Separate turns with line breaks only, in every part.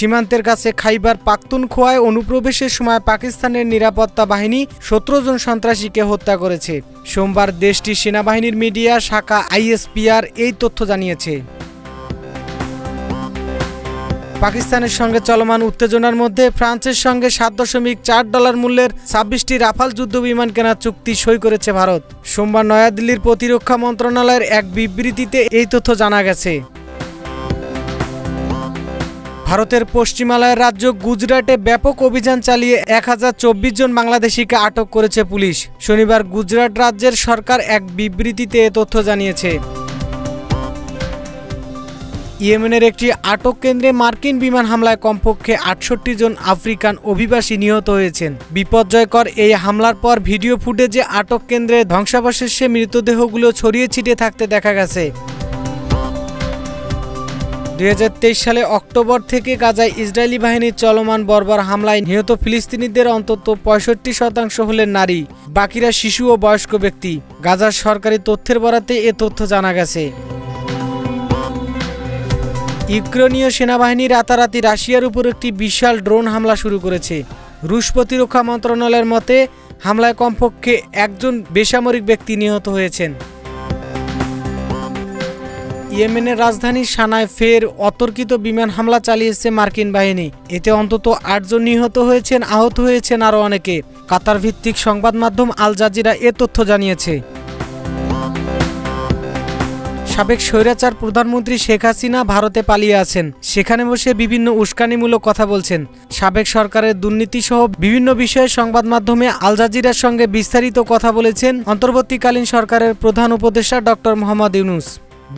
সীমান্তের কাছে খাইবার পাখতুনখোয়ায় অনুপ্রবেশের সময় পাকিস্তানের নিরাপত্তা বাহিনী 17 জন সন্ত্রাসীকে হত্যা করেছে। সোমবার দেশটির সেনাবাহিনীর মিডিয়া শাখা ISPR এই তথ্য জানিয়েছে। পাকিস্তানের সঙ্গে চলমান উত্তেজনার মধ্যে ফ্রান্সের সঙ্গে $7.4 মূল্যের 26টি রাফাল যুদ্ধবিমান কেনার চুক্তি সই করেছে ভারত। সোমবার নয়াদিল্লির প্রতিরক্ষা মন্ত্রণালয়ের এক বিবৃতিতে এই তথ্য জানা গেছে। ভারতের পশ্চিমালয়ের রাজ্য গুজরাটে ব্যাপক অভিযান চালিয়ে 1024 জন বাংলাদেশিকে আটক করেছে পুলিশ। শনিবার গুজরাট রাজ্যের সরকার এক বিবৃতিতে এ তথ্য জানিয়েছে। ইয়েমেনের একটি আটক কেন্দ্রে মার্কিন বিমান হামলায় কমপক্ষে 68 জন আফ্রিকান অভিবাসী নিহত হয়েছেন। বিপর্যয়কর এই হামলার পর ভিডিও ফুটেজে আটক কেন্দ্রে ধ্বংসাবশেষে মৃতদেহগুলো ছড়িয়ে ছিটিয়ে থাকতে দেখা গেছে। 2023 সালে অক্টোবর থেকে গাজায় ইসরায়েলি বাহিনীর চলমান বর্বর হামলায় নিহত ফিলিস্তিনিদের অন্তত 65% হলেন নারী, বাকিরা শিশু ও বয়স্ক ব্যক্তি। গাজার সরকারি তথ্যের বরাতে এ তথ্য জানা গেছে। ইউক্রেনীয় সেনাবাহিনী রাতারাতি রাশিয়ার উপর একটি বিশাল ড্রোন হামলা শুরু করেছে। রুশ প্রতিরক্ষা মন্ত্রণালয়ের মতে হামলায় কমপক্ষে একজন বেসামরিক ব্যক্তি নিহত হয়েছেন। ইয়েমেনের রাজধানী সানায় ফের অতর্কিত বিমান হামলা চালিয়েছে মার্কিন বাহিনী। এতে অন্তত 8 জন নিহত হয়েছেন, আহত হয়েছেন আরও অনেকে। কাতার ভিত্তিক সংবাদ মাধ্যম আল জাজিরা এ তথ্য জানিয়েছে। সাবেক স্বৈরাচার প্রধানমন্ত্রী শেখ হাসিনা ভারতে পালিয়ে আছেন। সেখানে বসে বিভিন্ন উস্কানিমূলক কথা বলছেন। সাবেক সরকারের দুর্নীতি সহ বিভিন্ন বিষয়ে সংবাদ মাধ্যমে আল জাজিরার সঙ্গে বিস্তারিত কথা বলেছেন অন্তর্বর্তীকালীন সরকারের প্রধান উপদেষ্টা doctor Mohammad Yunus.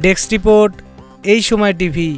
Desk report, এই সময় টিভি।